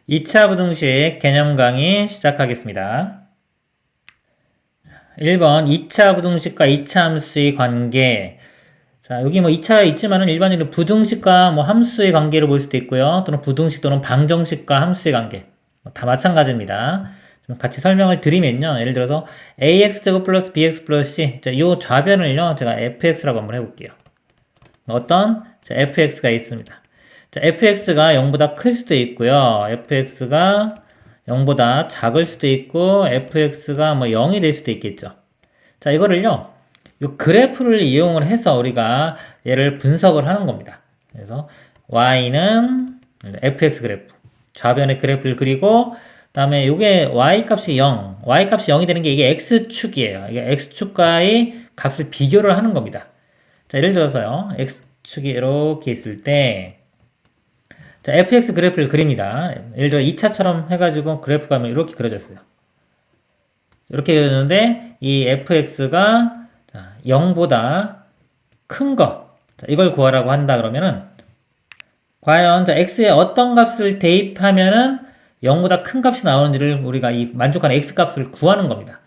2차 부등식 개념 강의 시작하겠습니다. 1번 2차 부등식과 2차 함수의 관계. 자, 여기 뭐 2차 있지만은 일반적으로 부등식과 뭐 함수의 관계를 볼 수도 있고요. 또는 부등식 또는 방정식과 함수의 관계. 다 마찬가지입니다. 좀 같이 설명을 드리면요. 예를 들어서 ax제곱 플러스 bx 플러스 c. 자, 요 좌변을요. 제가 fx라고 한번 해볼게요. 어떤 fx가 있습니다. 자, fx가 0보다 클 수도 있고요. fx가 0보다 작을 수도 있고 fx가 뭐 0이 될 수도 있겠죠. 자, 이거를요. 요 그래프를 이용을 해서 우리가 얘를 분석을 하는 겁니다. 그래서 y는 fx 그래프, 좌변의 그래프를 그리고 그다음에 요게 y 값이 0, y 값이 0이 되는 게 이게 x축이에요. 이게 x축과의 값을 비교를 하는 겁니다. 자, 예를 들어서요. x축이 이렇게 있을 때 자, fx 그래프를 그립니다. 예를 들어 2차처럼 해가지고 그래프가 이렇게 그려졌어요. 이렇게 그려졌는데 이 fx가 0보다 큰 거, 자, 이걸 구하라고 한다 그러면은 과연 자, x에 어떤 값을 대입하면은 0보다 큰 값이 나오는지를 우리가 이 만족하는 x 값을 구하는 겁니다.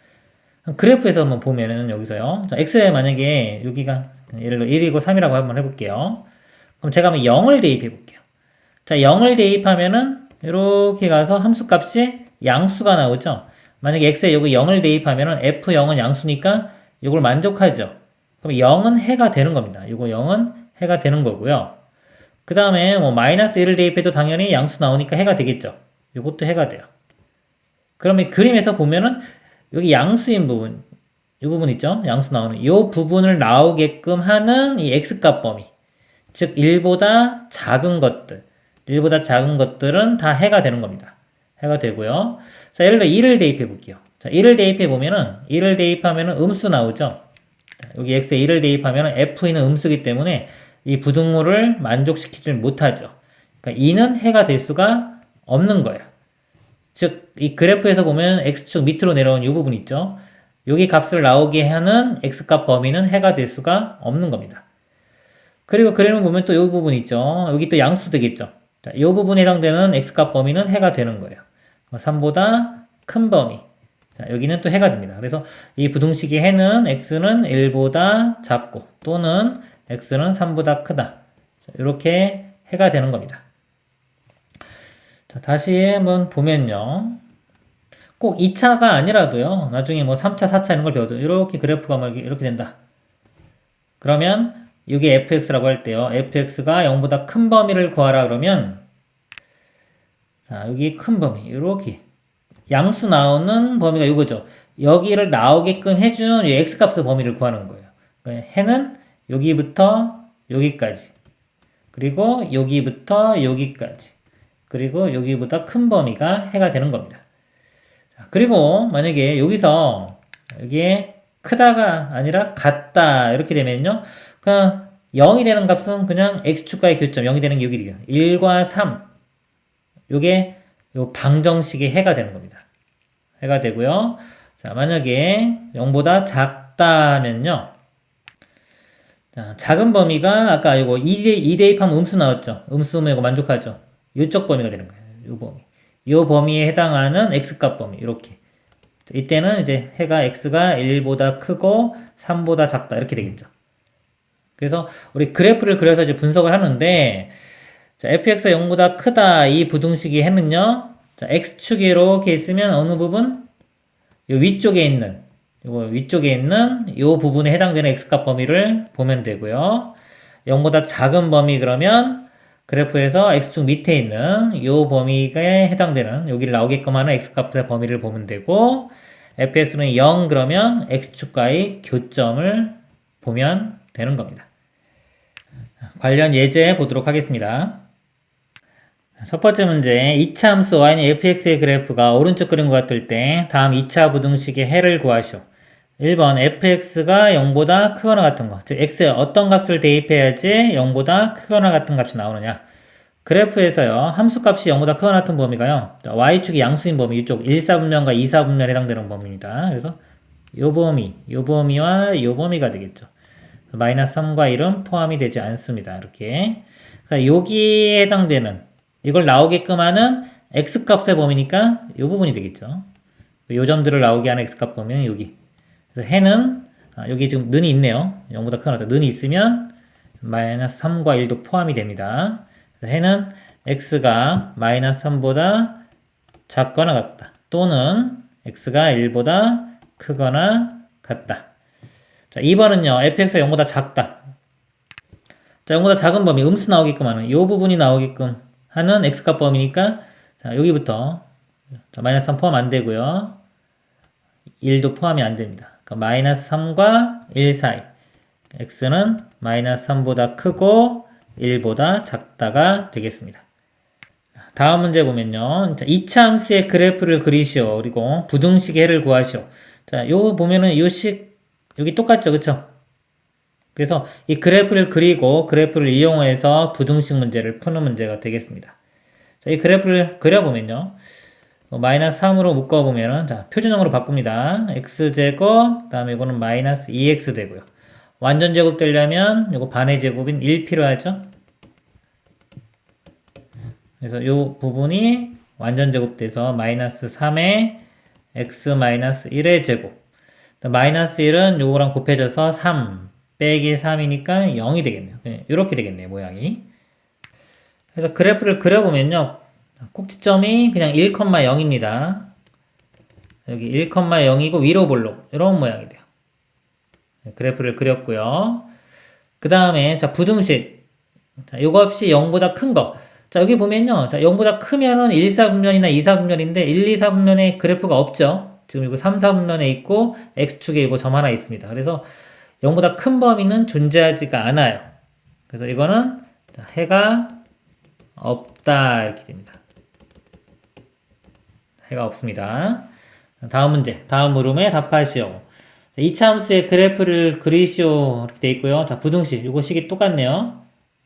그래프에서 한번 보면은 여기서요. 자, x에 만약에 여기가 예를 들어 1이고 3이라고 한번 해볼게요. 그럼 제가 한번 0을 대입해 볼게요. 자, 0을 대입하면은 이렇게 가서 함수 값이 양수가 나오죠. 만약에 x에 여기 0을 대입하면은 f0은 양수니까 이걸 만족하죠. 그럼 0은 해가 되는 겁니다. 이거 0은 해가 되는 거고요. 그 다음에 뭐 마이너스 1을 대입해도 당연히 양수 나오니까 해가 되겠죠. 이것도 해가 돼요. 그러면 그림에서 보면은 여기 양수인 부분, 이 부분 있죠? 양수 나오는 이 부분을 나오게끔 하는 이 x값 범위, 즉 1보다 작은 것들, 1보다 작은 것들은 다 해가 되는 겁니다. 해가 되고요. 자, 예를 들어 1을 대입해 볼게요. 자, 1을 대입해 보면은 1을 대입하면은 음수 나오죠. 여기 x에 1을 대입하면은 f는 음수기 때문에 이 부등호를 만족시키지 못하죠. 그러니까 2는 해가 될 수가 없는 거예요. 즉, 이 그래프에서 보면 x축 밑으로 내려온 이 부분 있죠. 여기 값을 나오게 하는 x값 범위는 해가 될 수가 없는 겁니다. 그리고 그림을 보면 또 이 부분 있죠. 여기 또 양수 되겠죠. 자, 이 부분에 해당되는 x값 범위는 해가 되는 거예요. 3보다 큰 범위. 자, 여기는 또 해가 됩니다. 그래서 이 부등식의 해는 x는 1보다 작고 또는 x는 3보다 크다. 자, 이렇게 해가 되는 겁니다. 자, 다시 한번 보면요. 꼭 2차가 아니라도요. 나중에 뭐 3차, 4차 이런 걸 배워도 이렇게 그래프가 막 이렇게 된다. 그러면 이게 fx라고 할 때요. fx가 0보다 큰 범위를 구하라 그러면 자, 여기 큰 범위 이렇게 양수 나오는 범위가 이거죠. 여기를 나오게끔 해주는 이 x값의 범위를 구하는 거예요. 그러니까 해는 여기부터 여기까지 그리고 여기부터 여기까지 그리고 여기보다 큰 범위가 해가 되는 겁니다. 자, 그리고 만약에 여기서 여기에 크다가 아니라 같다 이렇게 되면요. 그냥 0이 되는 값은 그냥 x축과의 교점 0이 되는 게 여기 돼요. 1과 3 요게 요 방정식의 해가 되는 겁니다. 해가 되고요. 자, 만약에 0보다 작다면요. 자, 작은 범위가 아까 이거 2 대입하면 음수 나왔죠. 음수면 이거 만족하죠. 이쪽 범위가 되는 거예요. 요 범위. 요 범위에 해당하는 x값 범위 이렇게. 이때는 이제 해가 x가 1보다 크고 3보다 작다 이렇게 되겠죠. 그래서 우리 그래프를 그려서 이제 분석을 하는데 자, fx가 0보다 크다 이 부등식의 해는요. 자, x축이 이렇게 있으면 어느 부분? 요 위쪽에 있는 요거 위쪽에 있는 요 부분에 해당되는 x값 범위를 보면 되고요. 0보다 작은 범위 그러면 그래프에서 x축 밑에 있는 요 범위에 해당되는 여기를 나오게끔 하는 x값의 범위를 보면 되고 fx는 0 그러면 x축과의 교점을 보면 되는 겁니다. 관련 예제 보도록 하겠습니다. 첫 번째 문제 2차 함수 y는 fx의 그래프가 오른쪽 그림과 같을 때 다음 2차 부등식의 해를 구하시오. 1번 fx가 0보다 크거나 같은 거, 즉 x에 어떤 값을 대입해야지 0보다 크거나 같은 값이 나오느냐. 그래프에서요 함수값이 0보다 크거나 같은 범위가요 y축이 양수인 범위 이쪽 1사분면과 2사분면에 해당되는 범위입니다. 그래서 요 범위와 요 범위가 되겠죠. 마이너스 3과 1은 포함이 되지 않습니다. 이렇게 그러니까 여기에 해당되는 이걸 나오게끔 하는 x값의 범위니까 이 부분이 되겠죠. 요 점들을 나오게 하는 x값 범위는 여기. 그래서 해는 여기 지금 는이 있네요. 0보다 크거나 같다. 는이 있으면 마이너스 3과 1도 포함이 됩니다. 그래서 해는 x가 마이너스 3보다 작거나 같다. 또는 x가 1보다 크거나 같다. 자, 2번은요. fx가 0보다 작다. 자, 0보다 작은 범위, 음수 나오게끔 하는 이 부분이 나오게끔 하는 x값 범위니까 자, 여기부터 자, 마이너스 3 포함 안 되고요. 1도 포함이 안 됩니다. 그러니까 마이너스 3과 1 사이. x는 마이너스 3보다 크고 1보다 작다가 되겠습니다. 다음 문제 보면요. 자, 2차 함수의 그래프를 그리시오. 그리고 부등식의 해를 구하시오. 자, 요 보면은 요 식 여기 똑같죠. 그쵸? 그래서 이 그래프를 그리고 그래프를 이용해서 부등식 문제를 푸는 문제가 되겠습니다. 자, 이 그래프를 그려보면요. 마이너스 3으로 묶어보면은, 자, 표준형으로 바꿉니다. x제곱, 그 다음에 이거는 마이너스 2x 되고요. 완전 제곱 되려면 요거 반의 제곱인 1 필요하죠? 그래서 요 부분이 완전 제곱돼서 마이너스 3의 x 마이너스 1의 제곱. 마이너스 1은 요거랑 곱해져서 3 빼기 3이니까 0이 되겠네요. 이렇게 되겠네요, 모양이. 그래서 그래프를 그려보면요. 꼭지점이 그냥 1,0입니다. 여기 1,0이고 위로 볼록 이런 모양이 돼요. 그래프를 그렸고요. 그 다음에 자 부등식. 자, 요거 없이 0보다 큰 거. 자, 여기 보면요. 자, 0보다 크면은 1, 4분면이나 2, 4분면인데 1, 2, 4분면에 그래프가 없죠. 지금 이거 3, 4분면에 있고 x축에 이거 점 하나 있습니다. 그래서 0보다 큰 범위는 존재하지가 않아요. 그래서 이거는 해가 없다 이렇게 됩니다. 해가 없습니다. 다음 문제. 다음 물음에 답하시오. 2차 함수의 그래프를 그리시오 이렇게 돼 있고요. 자, 부등식. 요거 식이 똑같네요.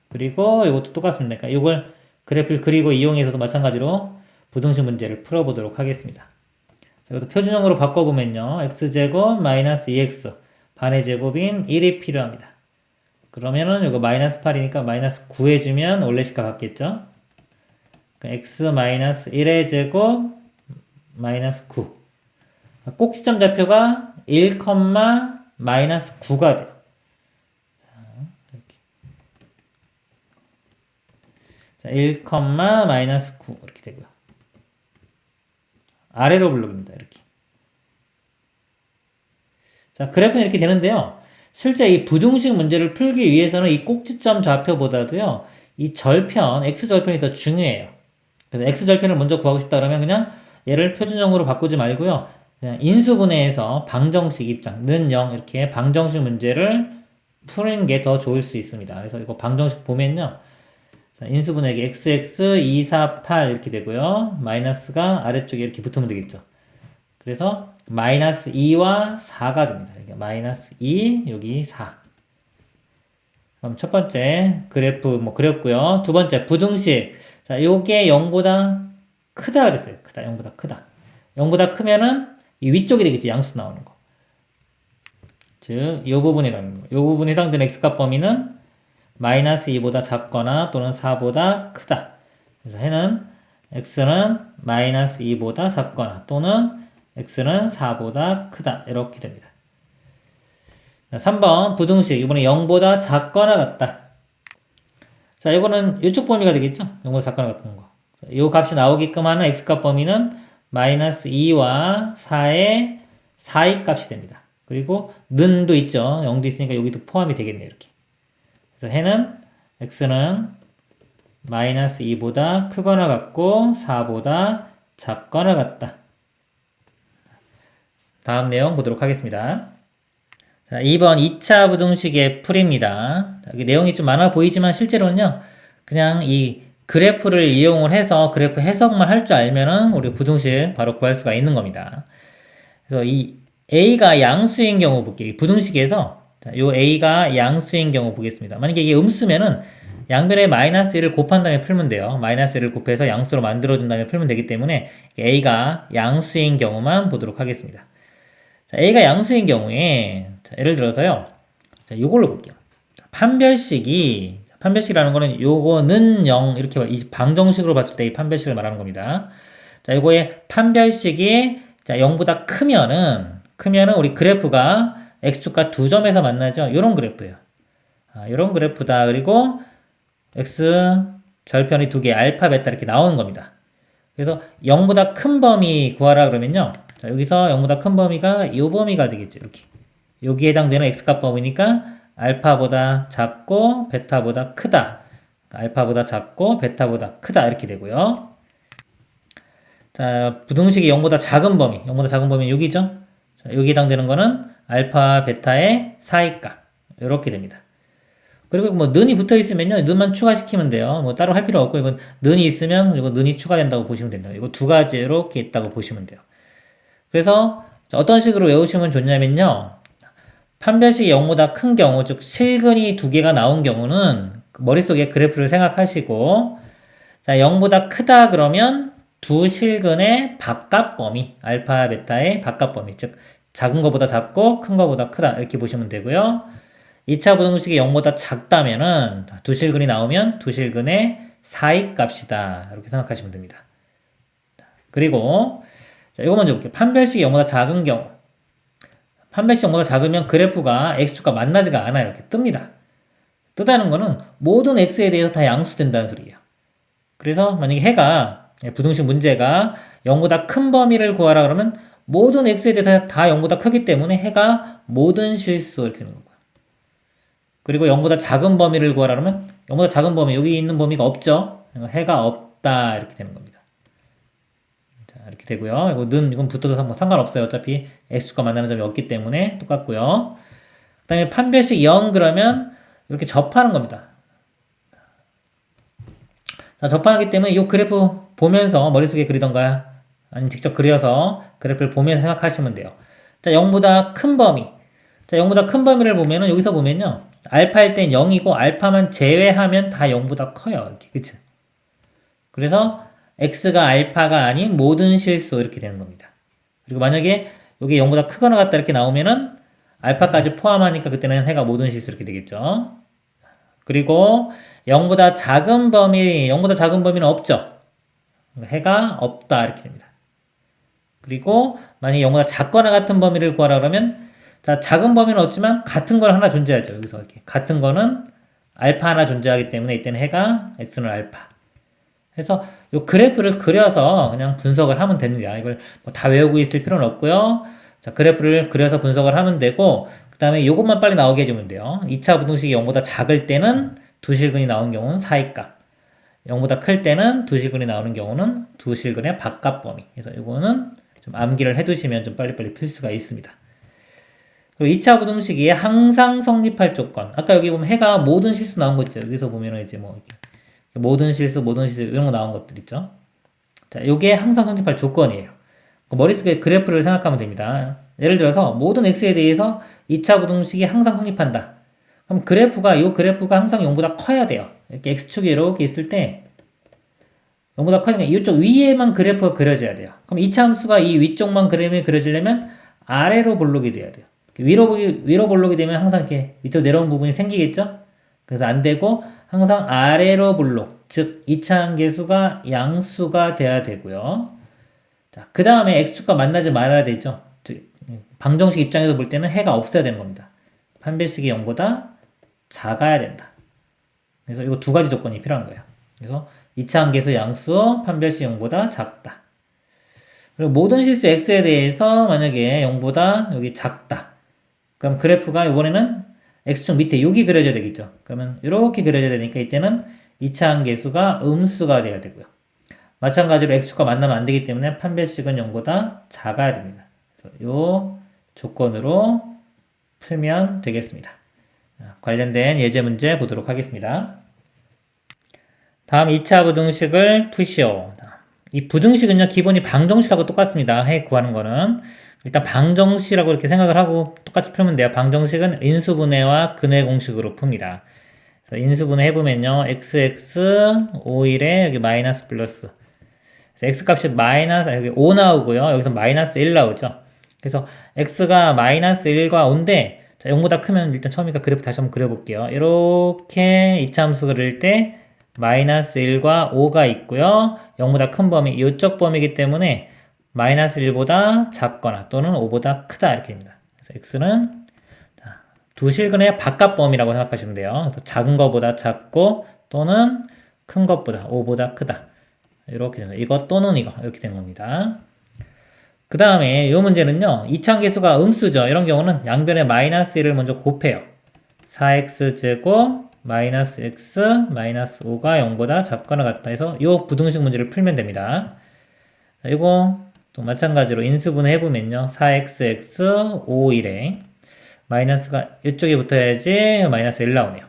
그리고 이것도 똑같습니다. 그러니까 이걸 그래프를 그리고 이용해서도 마찬가지로 부등식 문제를 풀어보도록 하겠습니다. 자, 이것도 표준형으로 바꿔보면요. x제곱 마이너스 2x 반의 제곱인 1이 필요합니다. 그러면은 이거 마이너스 8이니까 마이너스 9 해주면 원래 식과 같겠죠? 그러니까 x 마이너스 1의 제곱 마이너스 9. 꼭지점 좌표가 1, 마이너스 9가 돼요. 자, 1, 마이너스 9 이렇게 되고요. 아래로 블록입니다. 이렇게. 자, 그래프는 이렇게 되는데요. 실제 이 부등식 문제를 풀기 위해서는 이 꼭지점 좌표보다도요. 이 절편, x절편이 더 중요해요. 그래서 x절편을 먼저 구하고 싶다 그러면 그냥 얘를 표준형으로 바꾸지 말고요. 그냥 인수분해해서 방정식 입장, 는 0 이렇게 방정식 문제를 푸는 게 더 좋을 수 있습니다. 그래서 이거 방정식 보면요. 인수분해하기 xx 2, 4, 8 이렇게 되고요. 마이너스가 아래쪽에 이렇게 붙으면 되겠죠. 그래서 마이너스 2와 4가 됩니다. 그러니까 마이너스 2, 여기 4. 그럼 첫 번째 그래프 뭐 그렸고요. 두 번째 부등식. 자, 요게 0보다 크다 그랬어요. 크다. 0보다 크다. 0보다 크면은 이 위쪽이 되겠지. 양수 나오는 거. 즉, 요 부분에 해당되는 거. 요 부분에 해당되는 x값 범위는 마이너스 2보다 작거나 또는 4보다 크다. 그래서 해는 x는 마이너스 2보다 작거나 또는 x는 4보다 크다. 이렇게 됩니다. 3번 부등식. 이번에 0보다 작거나 같다. 자, 이거는 이쪽 범위가 되겠죠? 0보다 작거나 같은 거. 이 값이 나오게끔 하는 x값 범위는 마이너스 2와 4의 사이 값이 됩니다. 그리고 는도 있죠. 0도 있으니까 여기도 포함이 되겠네요. 이렇게. 그래서 해는 x는 마이너스 2보다 크거나 같고 4보다 작거나 같다. 다음 내용 보도록 하겠습니다. 자, 2번 2차 부등식의 풀이입니다. 여기 내용이 좀 많아 보이지만 실제로는요. 그냥 이 그래프를 이용을 해서 그래프 해석만 할 줄 알면은 우리 부등식 바로 구할 수가 있는 겁니다. 그래서 이 a가 양수인 경우 볼게요. 부등식에서 자, 요 a가 양수인 경우 보겠습니다. 만약에 이게 음수면은 양변에 마이너스 1을 곱한 다음에 풀면 돼요. 마이너스 1을 곱해서 양수로 만들어준 다음에 풀면 되기 때문에 a가 양수인 경우만 보도록 하겠습니다. 자, a가 양수인 경우에 자, 예를 들어서요. 자, 요걸로 볼게요. 판별식이 판별식이라는 거는 요거는 0 이렇게 이 방정식으로 봤을 때 이 판별식을 말하는 겁니다. 자, 요거의 판별식이 자, 0보다 크면은 우리 그래프가 x축과 두 점에서 만나죠. 요런 그래프예요. 요런 그래프다. 그리고 x 절편이 두 개, 알파, 베타 이렇게 나오는 겁니다. 그래서 0보다 큰 범위 구하라 그러면요. 자, 여기서 0보다 큰 범위가 요 범위가 되겠죠. 이렇게. 여기에 해당되는 x값 범위니까 알파보다 작고 베타보다 크다. 알파보다 작고 베타보다 크다. 이렇게 되고요. 자, 부등식이 0보다 작은 범위. 0보다 작은 범위는 여기죠. 자, 여기에 해당되는 거는 알파, 베타의 사이값. 이렇게 됩니다. 그리고 뭐 는이 붙어 있으면요. 는만 추가시키면 돼요. 뭐 따로 할 필요 없고 이건 는이 있으면 이거 는이 추가된다고 보시면 된다. 이거 두 가지 이렇게 있다고 보시면 돼요. 그래서 어떤 식으로 외우시면 좋냐면요. 판별식이 0보다 큰 경우, 즉 실근이 두 개가 나온 경우는 머릿속에 그래프를 생각하시고 자, 0보다 크다 그러면 두 실근의 바깥 범위, 알파, 베타의 바깥 범위, 즉 작은 거보다 작고 큰 거보다 크다 이렇게 보시면 되고요. 2차 부등식이 0보다 작다면은 두 실근이 나오면 두 실근의 사이값이다 이렇게 생각하시면 됩니다. 그리고 자, 이거 먼저 볼게요. 판별식이 0보다 작은 경우 판별식 0보다 작으면 그래프가 x축과 만나지가 않아요. 이렇게 뜹니다. 뜨다는 거는 모든 x에 대해서 다 양수된다는 소리예요. 그래서 만약에 해가 부등식 문제가 0보다 큰 범위를 구하라 그러면 모든 x에 대해서 다 0보다 크기 때문에 해가 모든 실수 이렇게 되는 거고요. 그리고 0보다 작은 범위를 구하라 그러면 0보다 작은 범위 여기 있는 범위가 없죠. 해가 없다 이렇게 되는 겁니다. 자, 이렇게 되고요. 이건 붙어도 뭐 상관없어요. 어차피 x축과 만나는 점이 없기 때문에 똑같고요. 그 다음에 판별식 0 그러면 이렇게 접하는 겁니다. 자, 접하기 때문에 이 그래프 보면서 머릿속에 그리던가 아니면 직접 그려서 그래프를 보면서 생각하시면 돼요. 자, 0보다 큰 범위. 자, 0보다 큰 범위를 보면은 여기서 보면요. 알파일 땐 0이고 알파만 제외하면 다 0보다 커요. 이렇게. 그치? 그래서 x가 알파가 아닌 모든 실수 이렇게 되는 겁니다. 그리고 만약에 여기 0보다 크거나 같다 이렇게 나오면은 알파까지 포함하니까 그때는 해가 모든 실수 이렇게 되겠죠. 그리고 0보다 작은 범위는 없죠. 해가 없다 이렇게 됩니다. 그리고 만약에 0보다 작거나 같은 범위를 구하라 그러면 자, 작은 범위는 없지만 같은 건 하나 존재하죠. 여기서 이렇게 같은 거는 알파 하나 존재하기 때문에 이때는 해가 x는 알파. 그래서 이 그래프를 그려서 그냥 분석을 하면 됩니다. 이걸 뭐다 외우고 있을 필요는 없고요. 자, 그래프를 그려서 분석을 하면 되고 그 다음에 이것만 빨리 나오게 해주면 돼요. 2차 부등식이 0보다 작을 때는 두 실근이 나오는 경우는 사이값. 0보다 클 때는 두 실근이 나오는 경우는 두 실근의 바깥 범위. 그래서 이거는 좀 암기를 해두시면 좀 빨리빨리 풀 수가 있습니다. 그리고 2차 부등식이 항상 성립할 조건. 아까 여기 보면 해가 모든 실수 나온 거 있죠. 여기서 보면은 이제 뭐 이렇게 모든 실수 이런 거 나온 것들 있죠. 자, 요게 항상 성립할 조건이에요. 머릿속에 그래프를 생각하면 됩니다. 예를 들어서 모든 x에 대해서 2차 부등식이 항상 성립한다. 그럼 요 그래프가 항상 0보다 커야 돼요. 이렇게 x축이 이렇게 있을 때 0보다 커지면 이쪽 위에만 그래프가 그려져야 돼요. 그럼 2차 함수가 이 위쪽만 그림이 그려지려면 아래로 볼록이 돼야 돼요. 위로 볼록이 되면 항상 이렇게 밑으로 내려온 부분이 생기겠죠? 그래서 안 되고 항상 아래로 볼록, 즉 2차 함계수가 양수가 돼야 되고요. 자, 그 다음에 x축과 만나지 말아야 되죠. 방정식 입장에서 볼 때는 해가 없어야 되는 겁니다. 판별식이 0보다 작아야 된다. 그래서 이거 두 가지 조건이 필요한 거예요. 그래서 2차 함계수 양수, 판별식 0보다 작다. 그리고 모든 실수 x에 대해서 만약에 0보다 여기 작다. 그럼 그래프가 이번에는 x축 밑에 여기 그려져야 되겠죠. 그러면 이렇게 그려져야 되니까 이때는 2차 함계수가 음수가 돼야 되고요. 마찬가지로 x축과 만나면 안 되기 때문에 판별식은 0보다 작아야 됩니다. 그래서 이 조건으로 풀면 되겠습니다. 관련된 예제 문제 보도록 하겠습니다. 다음 2차 부등식을 푸시오. 이 부등식은요, 기본이 방정식하고 똑같습니다. 해 구하는 거는. 일단 방정식이라고 이렇게 생각을 하고 똑같이 풀면 돼요. 방정식은 인수분해와 근해 공식으로 풉니다. 그래서 인수분해 해보면요, xx 5일에 여기 마이너스 플러스. 그래서 x 값이 여기 5 나오고요. 여기서 마이너스 1 나오죠. 그래서 x가 마이너스 1과 5인데, 자, 0보다 크면 일단 처음이니까 그래프 다시 한번 그려볼게요. 이렇게 이차함수 그릴 때 마이너스 1과 5가 있고요. 0보다 큰 범위, 이쪽 범위이기 때문에 마이너스 1보다 작거나 또는 5보다 크다 이렇게 됩니다. 그래서 x는 두 실근의 바깥 범위라고 생각하시면 돼요. 그래서 작은 것보다 작고 또는 큰 것보다 5보다 크다. 이렇게 됩니다. 이거 또는 이거 이렇게 된 겁니다. 그 다음에 이 문제는요. 이차함계수가 음수죠. 이런 경우는 양변에 마이너스 1을 먼저 곱해요. 4x제곱 마이너스 x 마이너스 5가 0보다 작거나 같다 해서 이 부등식 문제를 풀면 됩니다. 자, 이거 또 마찬가지로 인수분해 해보면요. 4xx 5 1에 마이너스가 이쪽에 붙어야지 마이너스 1 나오네요.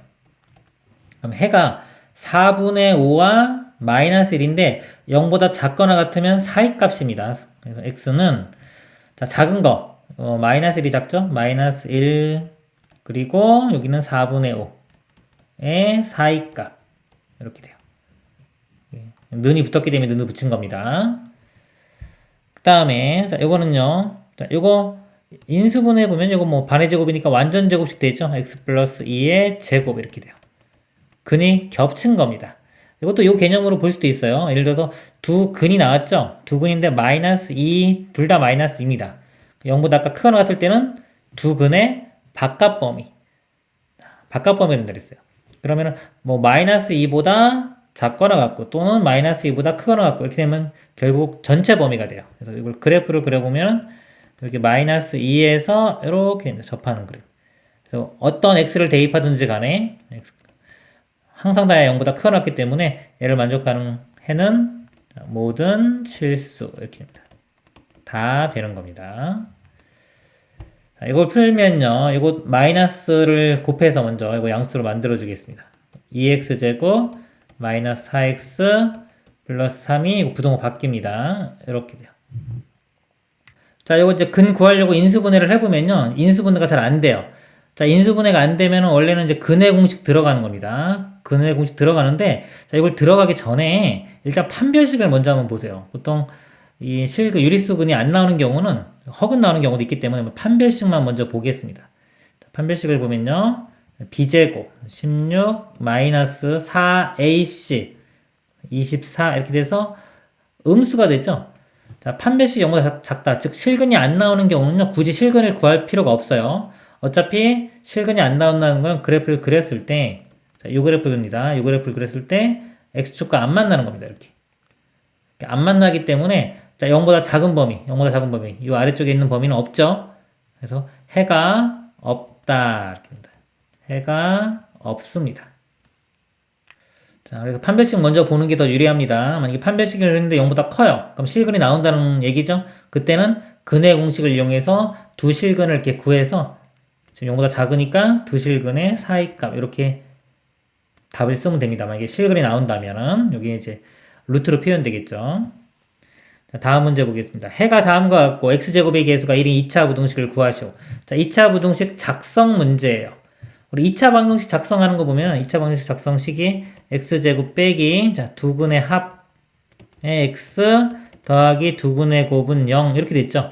그럼 해가 4분의 5와 마이너스 1인데 0보다 작거나 같으면 사이 값입니다. 그래서 x는 자, 작은 거 마이너스 1이 작죠? 마이너스 1 그리고 여기는 4분의 5의 사이 값 이렇게 돼요. 는이 붙었기 때문에 는을 붙인 겁니다. 그 다음에 자, 요거는요. 자, 요거 인수분해 보면 요거 뭐 반의 제곱이니까 완전 제곱씩 되죠. x 플러스 2의 제곱 이렇게 돼요. 근이 겹친 겁니다. 이것도 요 개념으로 볼 수도 있어요. 예를 들어서 두 근이 나왔죠. 두 근인데 마이너스 2 둘 다 마이너스 2입니다. 0보다 아까 크거나 같을 때는 두 근의 바깥 범위가 된다 그랬어요. 그러면은 뭐 마이너스 2보다 작거나 같고 또는 마이너스 2보다 크거나 같고 이렇게 되면 결국 전체 범위가 돼요. 그래서 이걸 그래프를 그려보면 이렇게 마이너스 2에서 이렇게 됩니다. 접하는 그래프. 그래서 어떤 x를 대입하든지 간에 항상 다 0보다 크거나 같기 때문에 얘를 만족하는 해는 모든 실수 이렇게 됩니다. 다 되는 겁니다. 자, 이걸 풀면요. 이거 마이너스를 곱해서 먼저 이거 양수로 만들어 주겠습니다. 2x제곱 마이너스 4x 플러스 3이 이거 부동호 바뀝니다. 이렇게 돼요. 자, 이거 이제 근 구하려고 인수분해를 해보면요. 인수분해가 잘 안 돼요. 자, 인수분해가 안 되면 원래는 이제 근의 공식 들어가는 겁니다. 근의 공식 들어가는데, 자, 이걸 들어가기 전에 일단 판별식을 먼저 한번 보세요. 보통 이 유리수 근이 안 나오는 경우는 허근 나오는 경우도 있기 때문에 판별식만 먼저 보겠습니다. 판별식을 보면요. b제곱 16 마이너스 4ac 24 이렇게 돼서 음수가 되죠. 자, 판별식 0보다 작다. 즉 실근이 안 나오는 경우는요. 굳이 실근을 구할 필요가 없어요. 어차피 실근이 안 나온다는 건 그래프를 그렸을 때 자, 이 그래프를 그립니다. 이 그래프를 그렸을 때 x축과 안 만나는 겁니다. 이렇게 안 만나기 때문에 자, 0보다 작은 범위 이 아래쪽에 있는 범위는 없죠. 그래서 해가 없다 이렇게 됩니다. 해가 없습니다. 자, 그래서 판별식 먼저 보는 게 더 유리합니다. 만약에 판별식을 했는데 0보다 커요. 그럼 실근이 나온다는 얘기죠. 그때는 근의 공식을 이용해서 두 실근을 이렇게 구해서 지금 0보다 작으니까 두 실근의 사이값 이렇게 답을 쓰면 됩니다. 만약에 실근이 나온다면은 여기 이제 루트로 표현되겠죠. 자, 다음 문제 보겠습니다. 해가 다음과 같고 x제곱의 계수가 1인 2차 부등식을 구하시오. 자, 2차 부등식 작성 문제예요. 우리 2차 방정식 작성하는 거 보면 2차 방정식 작성식이 x제곱 빼기 자, 두근의 합의 x 더하기 두근의 곱은 0 이렇게 됐죠.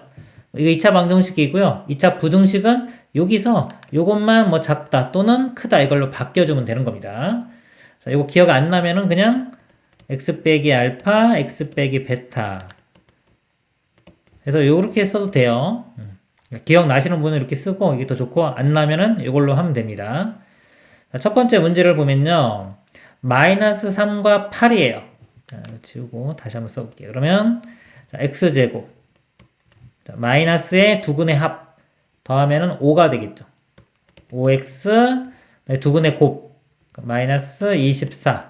이거 2차 방정식이고요. 2차 부등식은 여기서 요것만 뭐 작다 또는 크다 이걸로 바뀌어주면 되는 겁니다. 자, 이거 기억 안 나면은 그냥 x 빼기 알파, x 빼기 베타 그래서 요렇게 써도 돼요. 기억나시는 분은 이렇게 쓰고 이게 더 좋고 안 나면은 이걸로 하면 됩니다. 자, 첫 번째 문제를 보면요. 마이너스 3과 8이에요. 자, 지우고 다시 한번 써볼게요. 그러면 자, x제곱 자, 마이너스의 두근의 합 더하면은 5가 되겠죠. 5x 두근의 곱 마이너스 24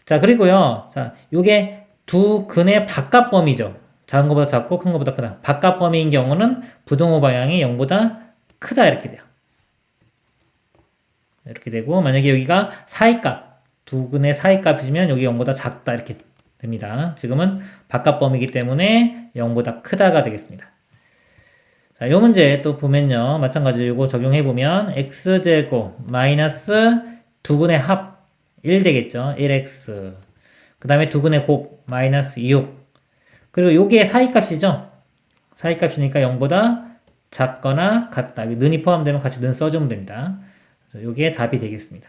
자 그리고요. 자 요게 두 근의 바깥 범위죠. 작은 것보다 작고 큰 것보다 크다. 바깥 범위인 경우는 부등호 방향이 0보다 크다 이렇게 돼요. 이렇게 되고 만약에 여기가 사이값 두 근의 사이값이면 여기 0보다 작다 이렇게 됩니다. 지금은 바깥 범위이기 때문에 0보다 크다가 되겠습니다. 자, 이 문제 또 보면요. 마찬가지로 이거 적용해보면 x제곱 마이너스 두 근의 합 1 되겠죠. 1x 그 다음에 두 근의 곱 마이너스 6 그리고 요게 사이값이죠. 사이값이니까 0보다 작거나 같다. 여기 는이 포함되면 같이 는 써주면 됩니다. 그래서 이게 답이 되겠습니다.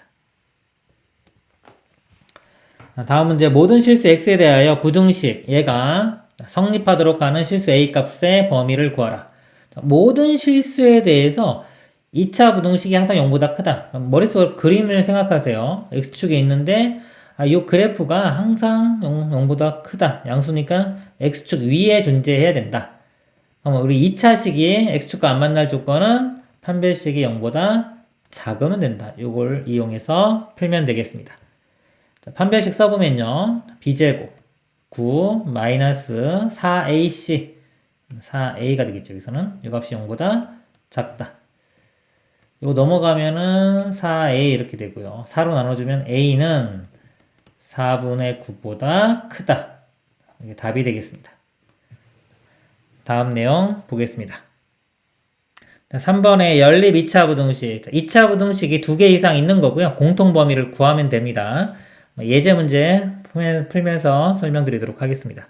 다음 문제. 모든 실수 x에 대하여 부등식 얘가 성립하도록 하는 실수 a 값의 범위를 구하라. 모든 실수에 대해서 2차 부등식이 항상 0보다 크다. 머릿속으로 그림을 생각하세요. x축에 있는데 이 그래프가 항상 0보다 크다. 양수니까 x축 위에 존재해야 된다. 그럼 우리 2차 시기에 x축과 안 만날 조건은 판별식이 0보다 작으면 된다. 이걸 이용해서 풀면 되겠습니다. 자, 판별식 써보면요. b제곱 9 마이너스 4ac 4a가 되겠죠. 여기서는 이 값이 0보다 작다. 이거 넘어가면은 4a 이렇게 되고요. 4로 나눠주면 a는 4분의 9보다 크다. 이게 답이 되겠습니다. 다음 내용 보겠습니다. 3번에 연립 2차 부등식. 2차 부등식이 2개 이상 있는 거고요. 공통 범위를 구하면 됩니다. 예제 문제 풀면서 설명드리도록 하겠습니다.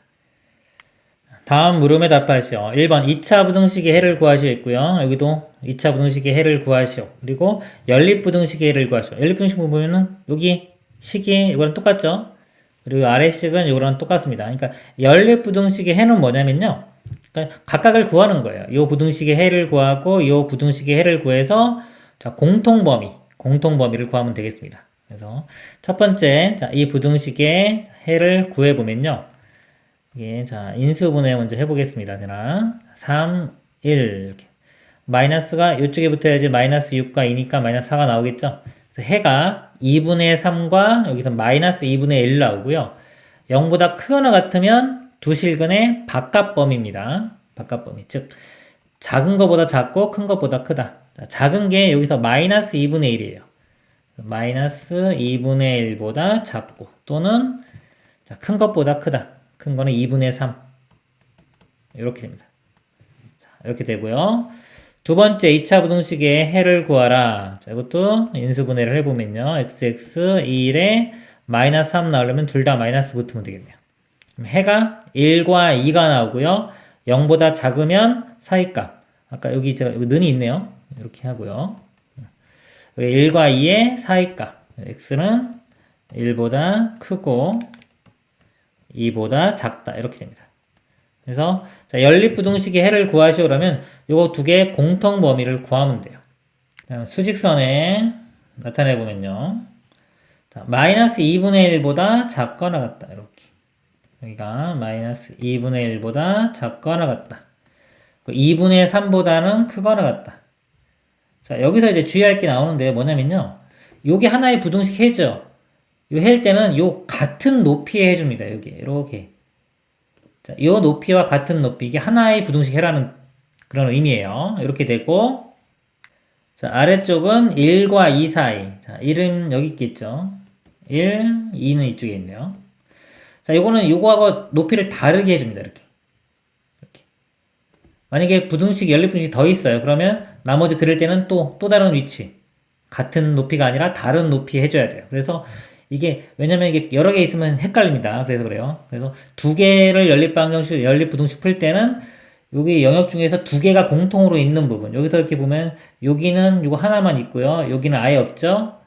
다음 물음에 답하시오. 1번 2차 부등식의 해를 구하시오 있고요. 여기도 2차 부등식의 해를 구하시오. 그리고 연립 부등식의 해를 구하시오. 연립 부등식 보면은 여기 식이 이거랑 똑같죠? 그리고 아래 식은 이거랑 똑같습니다. 그러니까 연립 부등식의 해는 뭐냐면요. 그러니까 각각을 구하는 거예요. 이 부등식의 해를 구하고 이 부등식의 해를 구해서 자, 공통범위를 구하면 되겠습니다. 그래서 첫 번째, 자, 이 부등식의 해를 구해 보면요. 예, 자, 인수분해 먼저 해보겠습니다. 되나? 3, 1 이렇게 마이너스가 이쪽에 붙어야지 마이너스 6과 2니까 마이너스 4가 나오겠죠? 그래서 해가 2분의 3과 여기서 마이너스 2분의 1 나오고요. 0보다 크거나 같으면 두 실근의 바깥범위입니다. 바깥범위. 즉 작은 것보다 작고 큰 것보다 크다. 자, 작은 게 여기서 마이너스 2분의 1이에요. 마이너스 2분의 1보다 작고 또는 자, 큰 것보다 크다. 큰 거는 2분의 3 이렇게 됩니다. 자, 이렇게 되고요. 두 번째 2차 부등식의 해를 구하라. 자, 이것도 인수분해를 해보면요. xx 1에 마이너스 3 나오려면 둘 다 마이너스 붙으면 되겠네요. 그럼 해가 1과 2가 나오고요. 0보다 작으면 사이값. 아까 여기 여기 는이 있네요. 이렇게 하고요. 1과 2의 사이값. x는 1보다 크고 2보다 작다. 이렇게 됩니다. 그래서 자, 연립부등식의 해를 구하시오 그러면 요거 두 개의 공통 범위를 구하면 돼요. 수직선에 나타내 보면요. 자, 마이너스 2분의 1보다 작거나 같다. 이렇게. 여기가 마이너스 2분의 1보다 작거나 같다. 2분의 3보다는 크거나 같다. 자, 여기서 이제 주의할 게 나오는데 뭐냐면요. 요게 하나의 부등식 해죠. 요 해일 때는 요 같은 높이에 해줍니다. 여기 이렇게. 자, 요 높이와 같은 높이 이게 하나의 부등식 해라는 그런 의미예요. 이렇게 되고 자, 아래쪽은 1과 2 사이. 자, 1은 여기 있겠죠. 1, 2는 이쪽에 있네요. 자, 요거는 요거하고 높이를 다르게 해줍니다. 이렇게. 만약에 부등식, 연립부등식이 더 있어요. 그러면 나머지 그릴 때는 또 다른 위치. 같은 높이가 아니라 다른 높이 해줘야 돼요. 그래서 이게, 왜냐면 이게 여러 개 있으면 헷갈립니다. 그래서 그래요. 그래서 두 개를 연립방정식, 연립부등식 풀 때는 여기 영역 중에서 두 개가 공통으로 있는 부분. 여기서 이렇게 보면 여기는 요거 하나만 있고요. 여기는 아예 없죠.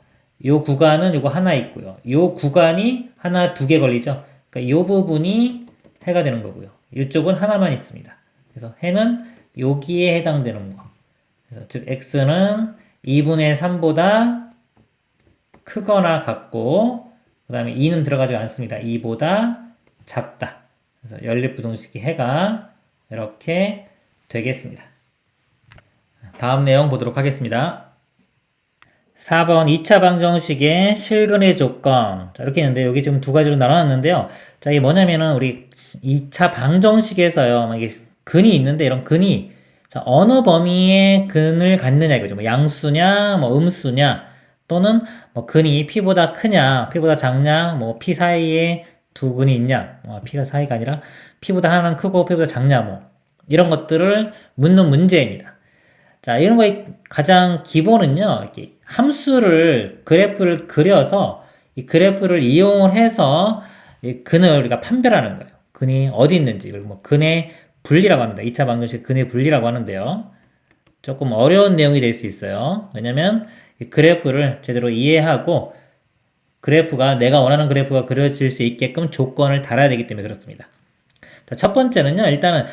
요 구간은 요거 하나 있고요. 요 구간이 하나, 두 개 걸리죠. 그러니까 요 부분이 해가 되는 거고요. 이쪽은 하나만 있습니다. 그래서 해는 여기에 해당되는 거. 그래서 즉 x는 2분의 3보다 크거나 같고 그 다음에 2는 들어가지 않습니다. 2보다 작다. 그래서 연립부등식의 해가 이렇게 되겠습니다. 다음 내용 보도록 하겠습니다. 4번 2차 방정식의 실근의 조건. 자, 이렇게 있는데 여기 지금 두 가지로 나눠놨는데요. 자, 이게 뭐냐면은 우리 2차 방정식에서요. 이게 근이 있는데 이런 근이 자, 어느 범위의 근을 갖느냐 이거죠. 뭐 양수냐, 뭐 음수냐, 또는 뭐 근이 p보다 크냐, p보다 작냐, 뭐 p 사이에 두 근이 있냐, p가 사이가 아니라 p보다 하나는 크고 p보다 작냐, 뭐 이런 것들을 묻는 문제입니다. 자, 이런 거의 가장 기본은요, 이렇게 함수를 그래프를 그려서 이 그래프를 이용을 해서 이 근을 우리가 판별하는 거예요. 근이 어디 있는지 이걸 뭐 근의 분리라고 합니다. 2차 방정식 근의 분리라고 하는데요. 조금 어려운 내용이 될 수 있어요. 왜냐면 이 그래프를 제대로 이해하고 그래프가 내가 원하는 그래프가 그려질 수 있게끔 조건을 달아야 되기 때문에 그렇습니다. 자, 첫 번째는요. 일단은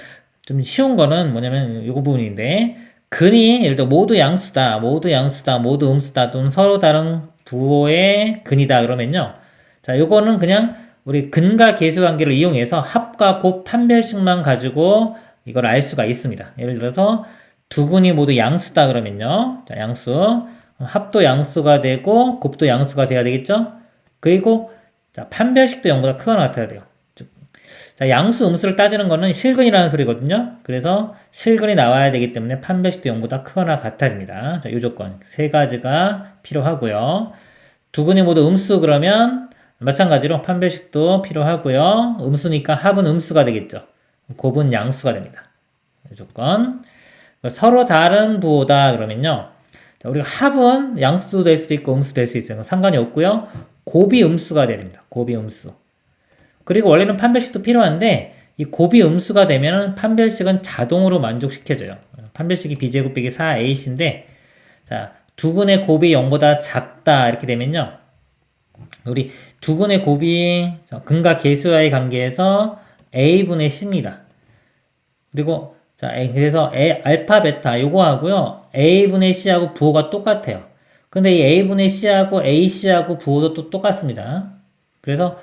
좀 쉬운 거는 뭐냐면 이거 부분인데 근이 예를 들어 모두 양수다, 모두 양수다, 모두 음수다 또는 서로 다른 부호의 근이다 그러면요. 자, 요거는 그냥 우리 근과 계수 관계를 이용해서 합과 곱 판별식만 가지고 이걸 알 수가 있습니다. 예를 들어서 두 근이 모두 양수다 그러면요. 자, 양수. 합도 양수가 되고 곱도 양수가 돼야 되겠죠? 그리고 자, 판별식도 0보다 크거나 같아야 돼요. 자, 양수 음수를 따지는 거는 실근이라는 소리거든요. 그래서 실근이 나와야 되기 때문에 판별식도 0보다 크거나 같아집니다. 자, 이 조건 세 가지가 필요하고요. 두 근이 모두 음수 그러면 마찬가지로 판별식도 필요하고요. 음수니까 합은 음수가 되겠죠. 곱은 양수가 됩니다. 이 조건. 서로 다른 부호다 그러면요. 자, 우리가 합은 양수도 될 수도 있고 음수도 될 수 있어요. 상관이 없고요. 곱이 음수가 돼야 됩니다. 곱이 음수. 그리고 원래는 판별식도 필요한데 이 곱이 음수가 되면 판별식은 자동으로 만족시켜져요. 판별식이 b제곱 빼기 4ac인데 자, 두 근의 곱이 0보다 작다 이렇게 되면요. 우리 두 근의 곱이 근과 계수와의 관계에서 a분의 c입니다. 그리고 자, 그래서 알파 베타 요거 하고요. a분의 c하고 부호가 똑같아요. 근데 이 a분의 c하고 ac하고 부호도 또 똑같습니다. 그래서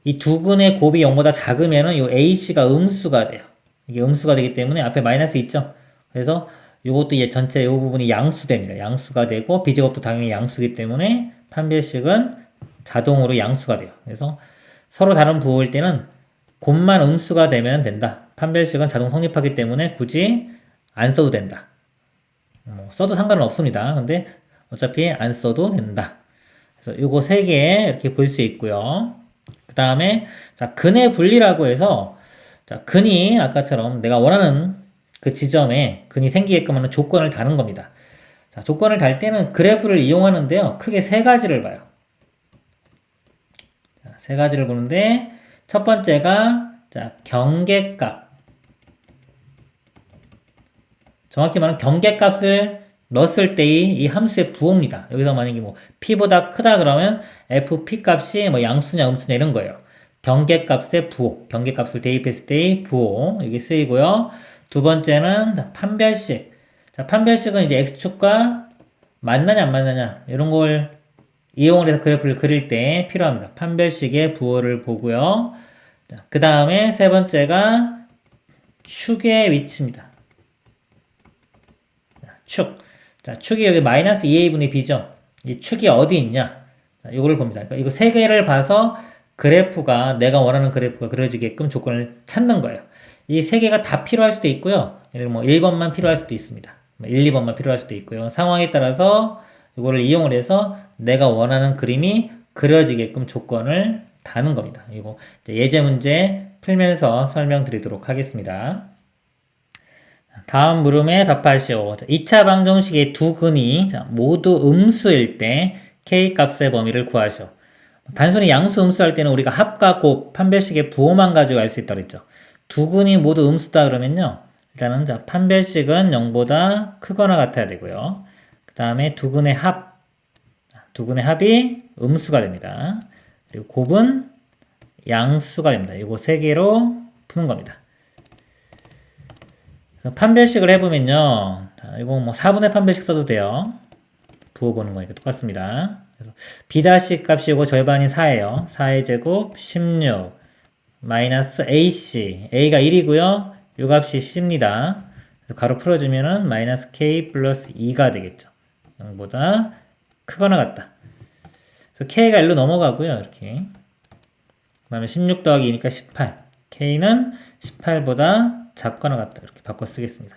이 두 근의 곱이 0보다 작으면은 요 ac가 음수가 돼요. 이게 음수가 되기 때문에 앞에 마이너스 있죠. 그래서 요것도 이제 전체 요 부분이 양수됩니다. 양수가 되고 b제곱도 당연히 양수기 때문에 판별식은 자동으로 양수가 돼요. 그래서 서로 다른 부호일 때는 곱만 음수가 되면 된다. 판별식은 자동 성립하기 때문에 굳이 안 써도 된다. 써도 상관은 없습니다. 근데 어차피 안 써도 된다. 그래서 요거 세 개 이렇게 볼 수 있고요. 그 다음에 자, 근의 분리라고 해서 자, 근이 아까처럼 내가 원하는 그 지점에 근이 생기게끔 하는 조건을 다는 겁니다. 자, 조건을 달 때는 그래프를 이용하는데요. 크게 세 가지를 봐요. 자, 세 가지를 보는데 첫 번째가 자, 경계값. 정확히 말하면 경계값을 넣었을 때의 이 함수의 부호입니다. 여기서 만약에 뭐 p보다 크다 그러면 fp 값이 뭐 양수냐 음수냐 이런 거예요. 경계값의 부호, 경계값을 대입했을 때의 부호 이게 쓰이고요. 두 번째는 판별식. 자, 판별식은 이제 x축과 맞느냐 안 맞느냐 이런 걸 이용을 해서 그래프를 그릴 때 필요합니다. 판별식의 부호를 보고요. 그 다음에 세 번째가 축의 위치입니다. 축. 자, 축이 여기 마이너스 2a분의 b죠. 이 축이 어디 있냐? 자, 이거를 봅니다. 그러니까 이거 세 개를 봐서 그래프가, 내가 원하는 그래프가 그려지게끔 조건을 찾는 거예요. 이 세 개가 다 필요할 수도 있고요. 예를 뭐 1번만 필요할 수도 있습니다. 1, 2번만 필요할 수도 있고요. 상황에 따라서 이거를 이용을 해서 내가 원하는 그림이 그려지게끔 조건을 다는 겁니다. 이거 예제 문제 풀면서 설명드리도록 하겠습니다. 다음 물음에 답하시오. 2차 방정식의 두 근이 모두 음수일 때 K값의 범위를 구하시오. 단순히 양수 음수할 때는 우리가 합과 곱, 판별식의 부호만 가지고 알 수 있다고 했죠. 두 근이 모두 음수다 그러면요. 일단은 판별식은 0보다 크거나 같아야 되고요. 그 다음에 두 근의 합이 음수가 됩니다. 그리고 곱은 양수가 됩니다. 이거 세 개로 푸는 겁니다. 판별식을 해보면요. 자, 이거 뭐 4분의 판별식 써도 돼요. 부호 보는 거니까 똑같습니다. 그래서 b' 값이 이거 절반이 4예요. 4의 제곱 16 마이너스 ac. a가 1이고요. 요 값이 c입니다. 그래서 가로 풀어주면은 마이너스 k 플러스 2가 되겠죠. 0보다 크거나 같다. 그래서 k가 1로 넘어가고요. 이렇게. 그 다음에 16 더하기 2니까 18. k는 18보다 작거나 같다. 이렇게 바꿔 쓰겠습니다.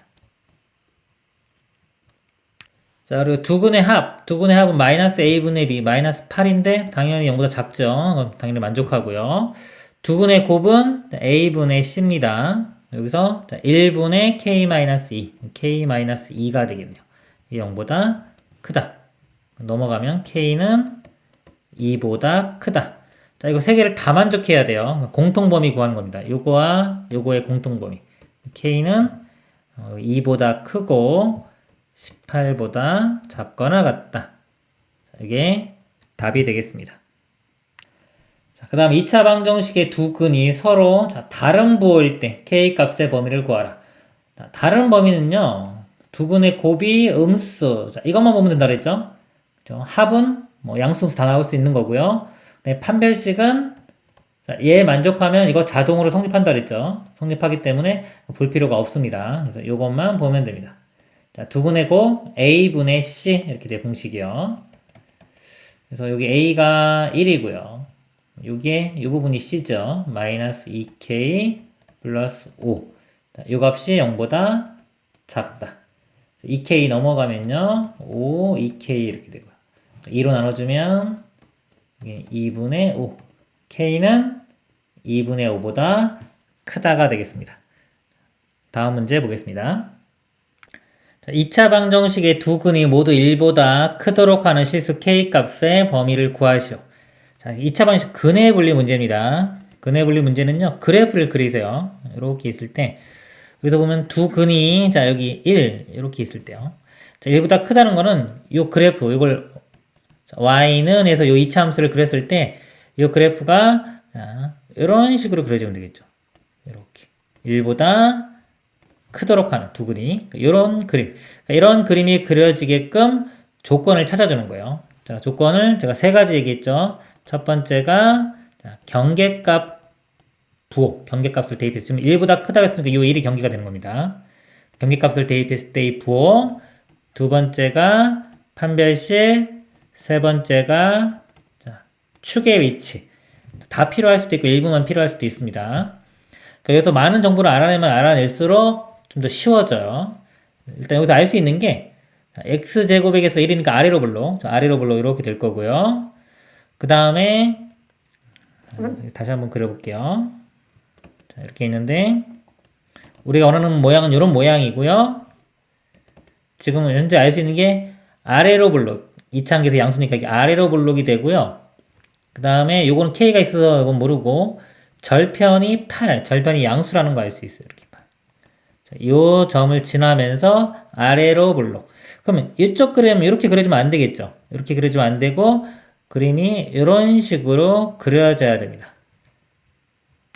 자, 그리고 두 근의 합은 마이너스 a분의 b, 마이너스 8인데 당연히 0보다 작죠. 그럼 당연히 만족하고요. 두 근의 곱은 a분의 c입니다. 여기서 1분의 k-2, k-2가 되겠네요. 이 0보다 크다. 넘어가면 k는 2보다 크다. 자, 이거 세 개를 다 만족해야 돼요. 공통범위 구하는 겁니다. 요거와 요거의 공통범위. k는 2보다 크고 18보다 작거나 같다. 자, 이게 답이 되겠습니다. 자, 그 다음 2차 방정식의 두 근이 서로 다른 부호일 때 K값의 범위를 구하라. 자, 다른 범위는요, 두 근의 곱이 음수. 자, 이것만 보면 된다 그랬죠? 그죠? 합은 뭐 양수음수 다 나올 수 있는 거고요. 네, 판별식은 자, 얘 만족하면 이거 자동으로 성립한다 그랬죠? 성립하기 때문에 볼 필요가 없습니다. 그래서 이것만 보면 됩니다. 자, 두 근의 곱 A분의 C 이렇게 돼 공식이요. 그래서 여기 A가 1이고요. 요게 이 부분이 C죠. 마이너스 2K 플러스 5. 자, 요 값이 0보다 작다. 2K 넘어가면요. 5, 2K 이렇게 되고요. 2로 나눠주면 이게 2분의 5. K는 2분의 5보다 크다가 되겠습니다. 다음 문제 보겠습니다. 자, 2차 방정식의 두 근이 모두 1보다 크도록 하는 실수 K값의 범위를 구하시오. 자, 2차 방정식 근의 분리 문제입니다. 근의 분리 문제는요, 그래프를 그리세요. 이렇게 있을 때, 여기서 보면 두 근이, 자, 여기 1, 이렇게 있을 때요. 자, 1보다 크다는 거는 요 그래프, 이걸, y는 해서 요 2차 함수를 그렸을 때, 요 그래프가, 자, 이런 식으로 그려지면 되겠죠. 이렇게. 1보다 크도록 하는 두 근이. 이런 그림. 그러니까 이런 그림이 그려지게끔 조건을 찾아주는 거예요. 자, 조건을 제가 세 가지 얘기했죠. 첫 번째가, 자, 경계값 부호, 경계값을 대입했을 때, 지금 1보다 크다고 했으니까 이 1이 경계가 되는 겁니다. 경계값을 대입했을 때 이 부호, 두 번째가 판별식, 세 번째가 자, 축의 위치. 다 필요할 수도 있고 일부만 필요할 수도 있습니다. 여기서 많은 정보를 알아내면 알아낼수록 좀 더 쉬워져요. 일단 여기서 알 수 있는 게 x제곱에서 1이니까 아래로 볼록, 아래로 볼록 이렇게 될 거고요. 그 다음에 다시 한번 그려볼게요. 자, 이렇게 있는데 우리가 원하는 모양은 이런 모양이고요. 지금 현재 알 수 있는 게 아래로 볼록, 이차항계에서 양수니까 이게 아래로 볼록이 되고요. 그 다음에 요거는 k가 있어서 이건 모르고 절편이 8, 절편이 양수라는 거 알 수 있어요. 이렇게 8. 자, 요 점을 지나면서 아래로 볼록. 그러면 이쪽 그림 이렇게 그려주면 안 되겠죠. 이렇게 그려주면 안 되고 그림이 이런 식으로 그려져야 됩니다.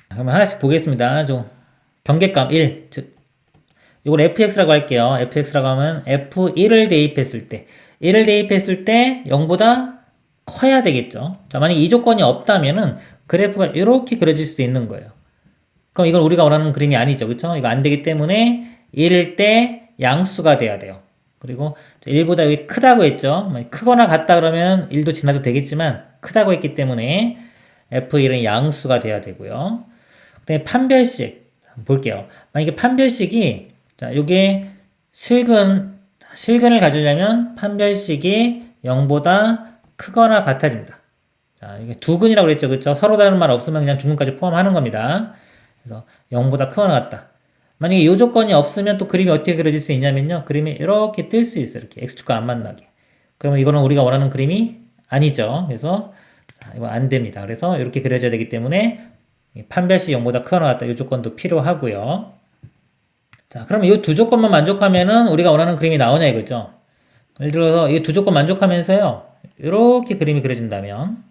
그러면 하나씩 보겠습니다. 좀 경계값 1, 즉 이걸 fx라고 할게요. fx라고 하면 f1을 대입했을 때 1을 대입했을 때 0보다 커야 되겠죠. 자, 만약 이 조건이 없다면은 그래프가 이렇게 그려질 수도 있는 거예요. 그럼 이건 우리가 원하는 그림이 아니죠. 그쵸? 이거 안 되기 때문에 1일 때 양수가 돼야 돼요. 그리고 1보다 여기 크다고 했죠. 크거나 같다 그러면 1도 지나도 되겠지만 크다고 했기 때문에 f1은 양수가 돼야 되고요. 그 다음에 판별식 볼게요. 만약에 판별식이 자, 요게 실근을 가지려면 판별식이 0보다 크거나 같아집니다. 자, 이게 두 근이라고 그랬죠. 그쵸? 서로 다른 말 없으면 그냥 중근까지 포함하는 겁니다. 그래서 0보다 크거나 같다. 만약에 이 조건이 없으면 또 그림이 어떻게 그려질 수 있냐면요. 그림이 이렇게 뜰 수 있어요. 이렇게 x축과 안 만나게. 그러면 이거는 우리가 원하는 그림이 아니죠. 그래서 이거 안 됩니다. 그래서 이렇게 그려져야 되기 때문에 판별식 0보다 크거나 같다. 이 조건도 필요하고요. 자, 그러면 이 두 조건만 만족하면은 우리가 원하는 그림이 나오냐 이거죠. 예를 들어서 이 두 조건 만족하면서요. 이렇게 그림이 그려진다면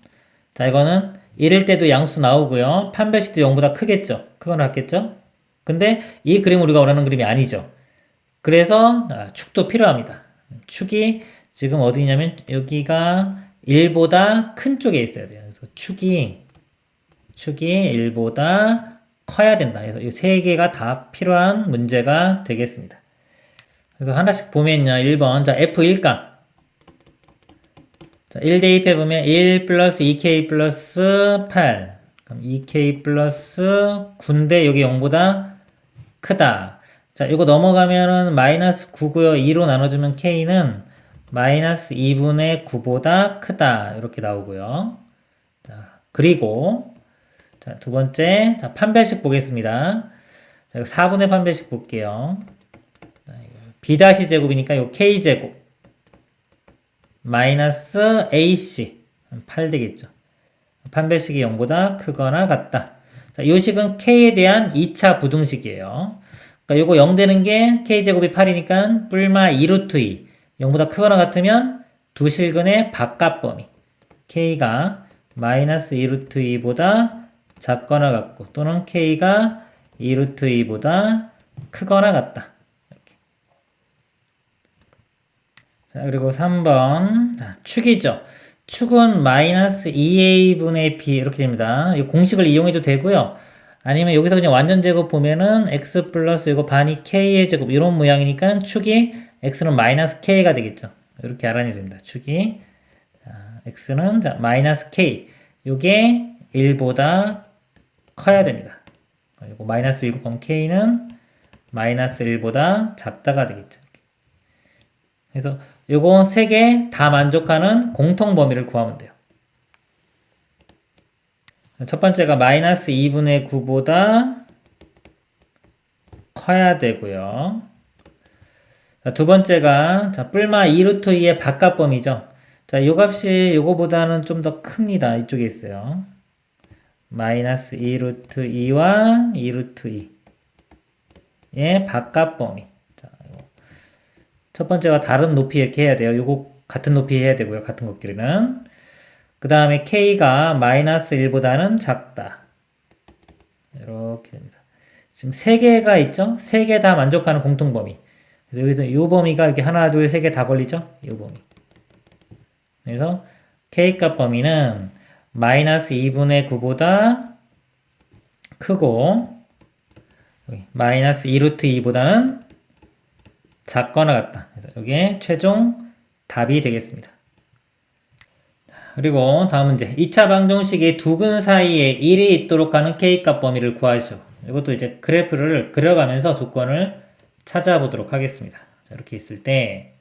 자, 이거는 1일 때도 양수 나오고요. 판별식도 0보다 크겠죠. 크거나 같겠죠. 근데 이 그림 우리가 원하는 그림이 아니죠. 그래서 축도 필요합니다. 축이 지금 어디냐면 여기가 1보다 큰 쪽에 있어야 돼요. 그래서 축이 1보다 커야 된다. 그래서 이 세 개가 다 필요한 문제가 되겠습니다. 그래서 하나씩 보면요. 1번 자 F1값 자, 1 대입해보면 1 플러스 2k 플러스 8 그럼 2k 플러스 9인데 여기 0보다 크다. 자, 이거 넘어가면은 마이너스 9고요. 2로 나눠주면 k는 마이너스 2분의 9보다 크다. 이렇게 나오고요. 자, 그리고 자, 두 번째 자, 판별식 보겠습니다. 자, 4분의 판별식 볼게요. 자, b' 제곱이니까 요 k제곱 마이너스 AC 8 되겠죠. 판별식이 0보다 크거나 같다. 자, 요 식은 K에 대한 2차 부등식이에요. 그러니까 요거 0 되는 게 k제곱이 8이니까 뿔마 2루트 2. 0보다 크거나 같으면 두 실근의 바깥 범위. k가 마이너스 2루트 2보다 작거나 같고 또는 k가 2루트 2보다 크거나 같다. 이렇게. 자, 그리고 3번. 축이죠. 축은 마이너스 2a분의 b 이렇게 됩니다. 이 공식을 이용해도 되고요. 아니면 여기서 그냥 완전 제곱 보면은 x 플러스 이거 반이 k의 제곱 이런 모양이니까 축이 x는 마이너스 k가 되겠죠. 이렇게 알아내야 됩니다. 축이 x는 마이너스 k 요게 1보다 커야 됩니다. 그리고 마이너스 1 곱하면 k는 마이너스 1보다 작다가 되겠죠. 그래서 요거 세 개 다 만족하는 공통 범위를 구하면 돼요. 첫 번째가 마이너스 2분의 9보다 커야 되고요. 두 번째가 뿔마 2루트 2의 바깥 범위죠. 자, 요 값이 요거보다는 좀 더 큽니다. 이쪽에 있어요. 마이너스 2루트 2와 2루트 2의 바깥 범위. 자, 첫 번째와 다른 높이 이렇게 해야 돼요. 요거 같은 높이 해야 되고요. 같은 것끼리는. 그 다음에 k가 마이너스 1보다는 작다. 이렇게 됩니다. 지금 3개가 있죠? 3개 다 만족하는 공통 범위. 그래서 여기서 이 범위가 이렇게 하나, 둘, 세 개 다 걸리죠? 이 범위. 그래서 k값 범위는 마이너스 2분의 9보다 크고 마이너스 2루트 2보다는 작거나 같다. 그래서 이게 최종 답이 되겠습니다. 그리고 다음 문제. 2차 방정식의 두 근 사이에 1이 있도록 하는 k값 범위를 구하시오. 이것도 이제 그래프를 그려가면서 조건을 찾아보도록 하겠습니다. 이렇게 있을 때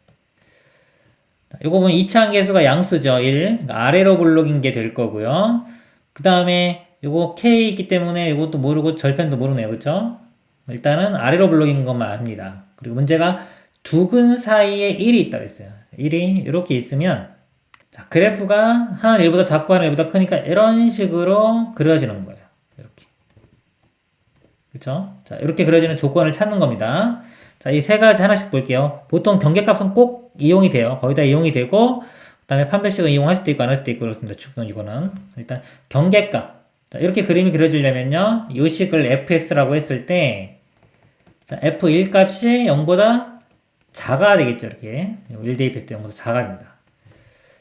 이거 보면 2차 함계수가 양수죠. 1. 아래로 블록인 게 될 거고요. 그 다음에 이거 k 있기 때문에 이것도 모르고 절편도 모르네요. 그쵸? 일단은 아래로 블록인 것만 압니다. 그리고 문제가 두 근 사이에 1이 있다고 했어요. 1이 이렇게 있으면 자, 그래프가 하나는 1보다 작고 하나는 1보다 크니까 이런 식으로 그려지는 거예요. 이렇게. 그쵸? 자, 이렇게 그려지는 조건을 찾는 겁니다. 자, 이 세 가지 하나씩 볼게요. 보통 경계값은 꼭 이용이 돼요. 거의 다 이용이 되고, 그 다음에 판별식은 이용할 수도 있고, 안 할 수도 있고, 그렇습니다. 축은 이거는. 일단, 경계값. 자, 이렇게 그림이 그려지려면요. 요 식을 fx라고 했을 때, 자, f1 값이 0보다 작아야 되겠죠. 이렇게. 1 대입했을 때 0보다 작아야 됩니다.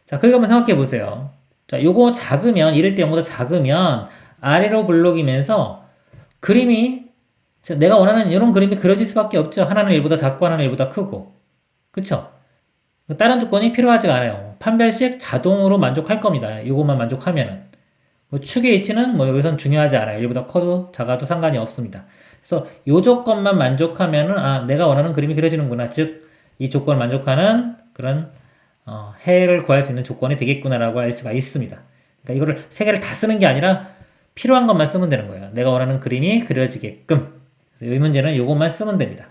자, 그리고 한번 생각해 보세요. 자, 요거 작으면, 이럴 때 0보다 작으면, 아래로 블록이면서, 그림이, 내가 원하는 이런 그림이 그려질 수밖에 없죠. 하나는 1보다 작고, 하나는 1보다 크고. 그쵸? 다른 조건이 필요하지가 않아요. 판별식 자동으로 만족할 겁니다. 이것만 만족하면은. 뭐 축의 위치는 뭐 여기선 중요하지 않아요. 1보다 커도 작아도 상관이 없습니다. 그래서 이 조건만 만족하면은, 아, 내가 원하는 그림이 그려지는구나. 즉, 이 조건을 만족하는 그런 해를 구할 수 있는 조건이 되겠구나라고 할 수가 있습니다. 그러니까 이거를 세 개를 다 쓰는 게 아니라 필요한 것만 쓰면 되는 거예요. 내가 원하는 그림이 그려지게끔. 그래서 이 문제는 이것만 쓰면 됩니다.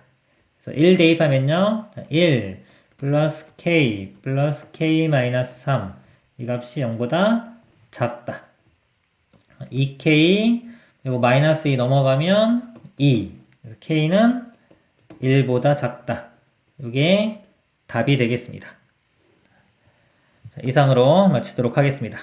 그래서 1 대입하면요. 1 플러스 k 마이너스 3. 이 값이 0보다 작다. 2k 그리고 마이너스 2 넘어가면 2. 그래서 k는 1보다 작다. 이게 답이 되겠습니다. 이상으로 마치도록 하겠습니다.